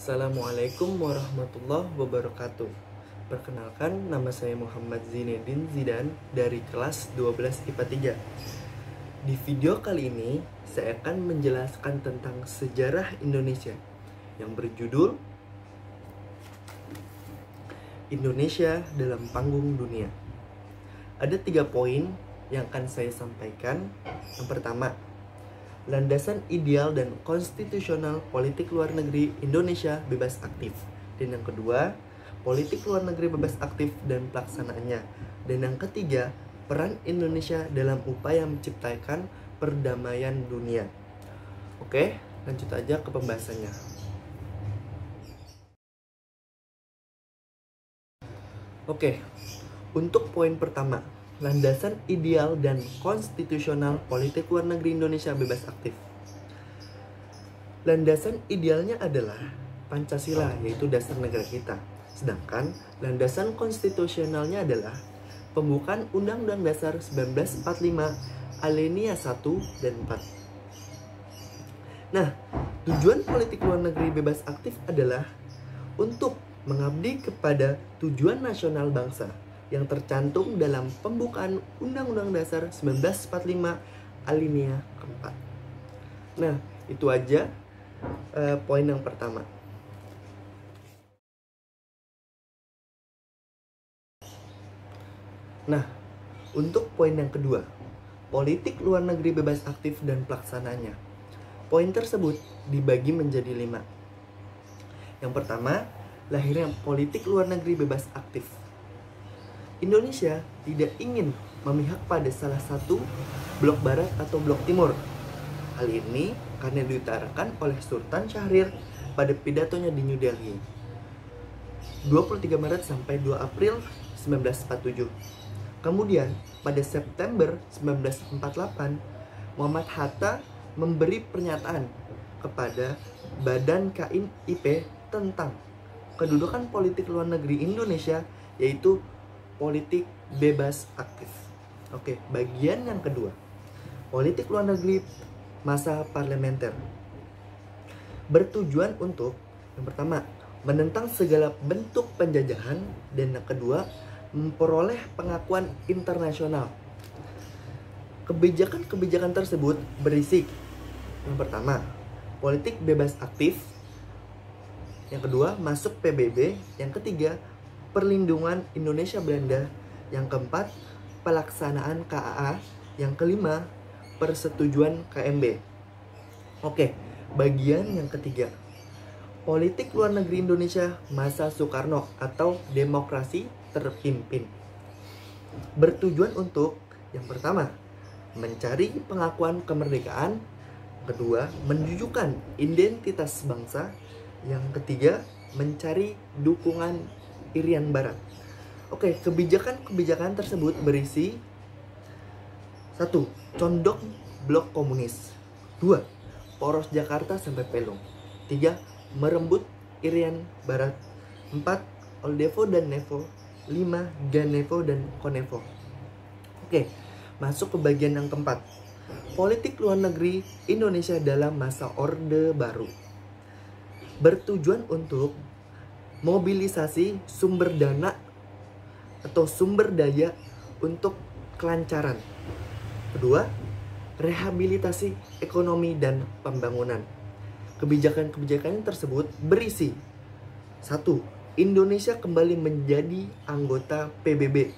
Assalamualaikum warahmatullahi wabarakatuh. Perkenalkan, nama saya Muhammad Zinedin Zidan dari kelas 12 IPA 3. Di video kali ini, saya akan menjelaskan tentang sejarah Indonesia yang berjudul Indonesia dalam Panggung Dunia. Ada 3 poin yang akan saya sampaikan. Yang pertama, landasan ideal dan konstitusional politik luar negeri Indonesia bebas aktif. Dan yang kedua, politik luar negeri bebas aktif dan pelaksanaannya. Dan yang ketiga, peran Indonesia dalam upaya menciptakan perdamaian dunia. Oke, lanjut aja ke pembahasannya. Oke, untuk poin pertama, landasan ideal dan konstitusional politik luar negeri Indonesia bebas aktif. Landasan idealnya adalah Pancasila, yaitu dasar negara kita. Sedangkan landasan konstitusionalnya adalah pembukaan Undang-Undang Dasar 1945 alinea 1 dan 4. Nah, tujuan politik luar negeri bebas aktif adalah untuk mengabdi kepada tujuan nasional bangsa yang tercantum dalam pembukaan Undang-Undang Dasar 1945 alinea keempat. Nah, itu aja poin yang pertama. Nah, untuk poin yang kedua, politik luar negeri bebas aktif dan pelaksanaannya. Poin tersebut dibagi menjadi 5. Yang pertama, lahirnya politik luar negeri bebas aktif. Indonesia tidak ingin memihak pada salah satu blok barat atau blok timur. Hal ini karena diutarakan oleh Sultan Syahrir pada pidatonya di New Delhi 23 Maret sampai 2 April 1947. Kemudian pada September 1948, Muhammad Hatta memberi pernyataan kepada Badan KIP tentang kedudukan politik luar negeri Indonesia, yaitu politik bebas aktif. Oke, bagian yang kedua, politik luar negeri masa parlementer. Bertujuan untuk, yang pertama, menentang segala bentuk penjajahan, dan yang kedua, memperoleh pengakuan internasional. Kebijakan-kebijakan tersebut berisi, yang pertama, politik bebas aktif, yang kedua, masuk PBB, yang ketiga, perlindungan Indonesia Belanda, yang keempat, pelaksanaan KAA, yang kelima, persetujuan KMB. Oke, bagian yang ketiga, politik luar negeri Indonesia masa Soekarno atau demokrasi terpimpin. Bertujuan untuk, yang pertama, mencari pengakuan kemerdekaan, kedua, menunjukkan identitas bangsa, yang ketiga, mencari dukungan Irian Barat. Oke, kebijakan-kebijakan tersebut berisi 1. Condong blok komunis, 2. Poros Jakarta sampai Pelung, 3. Merembut Irian Barat, 4. Oldevo dan Nevo, 5. Ganevo dan Konevo. Oke, masuk ke bagian yang keempat, politik luar negeri Indonesia dalam masa Orde Baru. Bertujuan untuk mobilisasi sumber dana atau sumber daya untuk kelancaran. Kedua, rehabilitasi ekonomi dan pembangunan. Kebijakan-kebijakan tersebut berisi 1. Indonesia kembali menjadi anggota PBB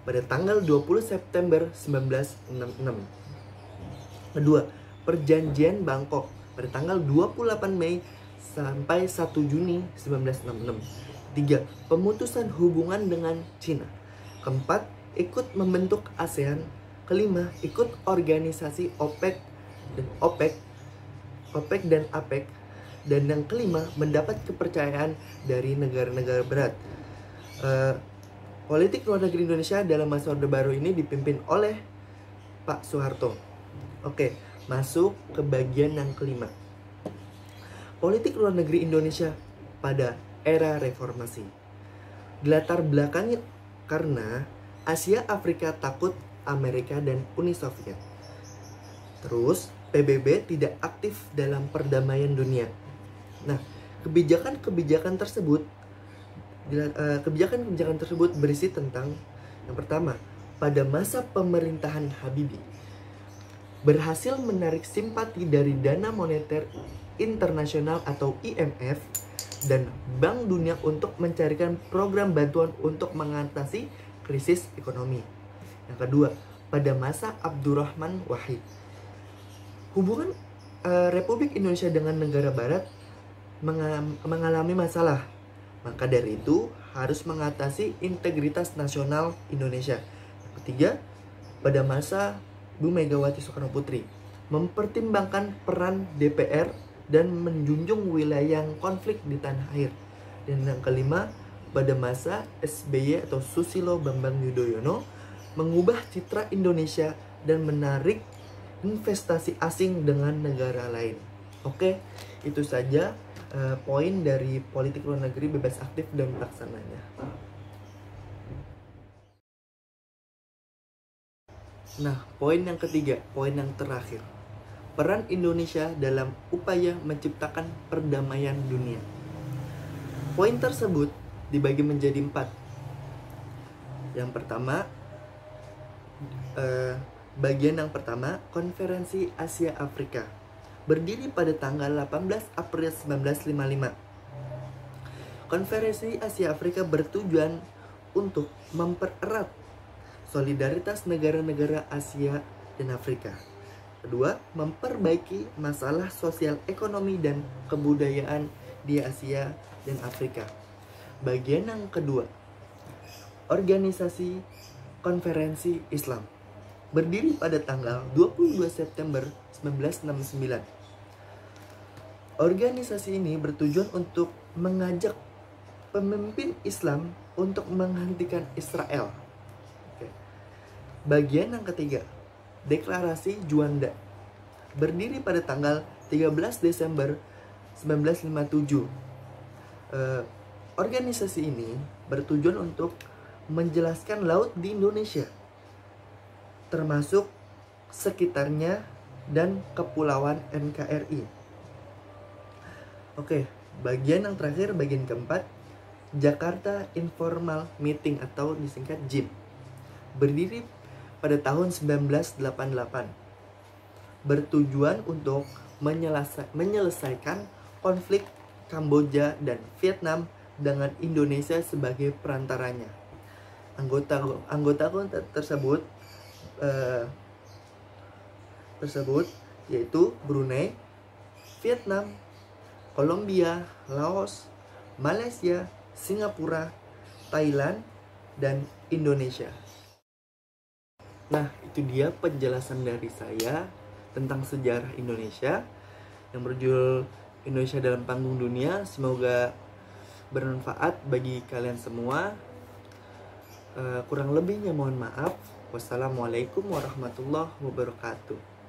pada tanggal 20 September 1966. Kedua, Perjanjian Bangkok pada tanggal 28 Mei sampai 1 Juni 1966. 3. Pemutusan hubungan dengan Cina. Keempat, ikut membentuk ASEAN. Kelima, ikut organisasi OPEC dan APEC. Dan yang kelima, mendapat kepercayaan dari negara-negara berat. Politik luar negeri Indonesia dalam masa Orde Baru ini dipimpin oleh Pak Soeharto. Oke, masuk ke bagian yang kelima, politik luar negeri Indonesia pada era reformasi. Dilatar belakangi karena Asia Afrika takut Amerika dan Uni Soviet. Terus PBB tidak aktif dalam perdamaian dunia. Nah, Kebijakan-kebijakan tersebut berisi tentang yang pertama, pada masa pemerintahan Habibie berhasil menarik simpati dari Dana Moneter Internasional atau IMF dan Bank Dunia untuk mencarikan program bantuan untuk mengatasi krisis ekonomi. Yang kedua, pada masa Abdurrahman Wahid, hubungan Republik Indonesia dengan negara barat mengalami masalah. Maka dari itu harus mengatasi integritas nasional Indonesia. Yang ketiga, pada masa Bu Megawati Soekarno Putri mempertimbangkan peran DPR dan menjunjung wilayah konflik di tanah air. Dan yang kelima, pada masa SBY atau Susilo Bambang Yudhoyono mengubah citra Indonesia dan menarik investasi asing dengan negara lain. Oke, itu saja poin dari politik luar negeri bebas aktif dan pelaksananya. Nah, poin yang ketiga, poin yang terakhir. Peran Indonesia dalam upaya menciptakan perdamaian dunia. Poin tersebut dibagi menjadi 4. Yang pertama, bagian yang pertama, Konferensi Asia Afrika. Berdiri pada tanggal 18 April 1955. Konferensi Asia Afrika bertujuan untuk mempererat solidaritas negara-negara Asia dan Afrika. Kedua, memperbaiki masalah sosial ekonomi dan kebudayaan di Asia dan Afrika. Bagian yang kedua, Organisasi Konferensi Islam. Berdiri pada tanggal 22 September 1969. Organisasi ini bertujuan untuk mengajak pemimpin Islam untuk menghentikan Israel. Bagian yang ketiga, Deklarasi Juanda. Berdiri pada tanggal 13 Desember 1957. Organisasi ini bertujuan untuk menjelaskan laut di Indonesia, termasuk sekitarnya dan kepulauan NKRI. Oke, bagian yang terakhir, bagian keempat, Jakarta Informal Meeting atau disingkat JIM. Berdiri pada tahun 1988. Bertujuan untuk menyelesaikan konflik Kamboja dan Vietnam dengan Indonesia sebagai perantaranya. Anggota tersebut yaitu Brunei, Vietnam, Kolombia, Laos, Malaysia, Singapura, Thailand, dan Indonesia. Nah, itu dia penjelasan dari saya tentang sejarah Indonesia yang berjudul Indonesia dalam Panggung Dunia. Semoga bermanfaat bagi kalian semua. Kurang lebihnya mohon maaf. Wassalamualaikum warahmatullahi wabarakatuh.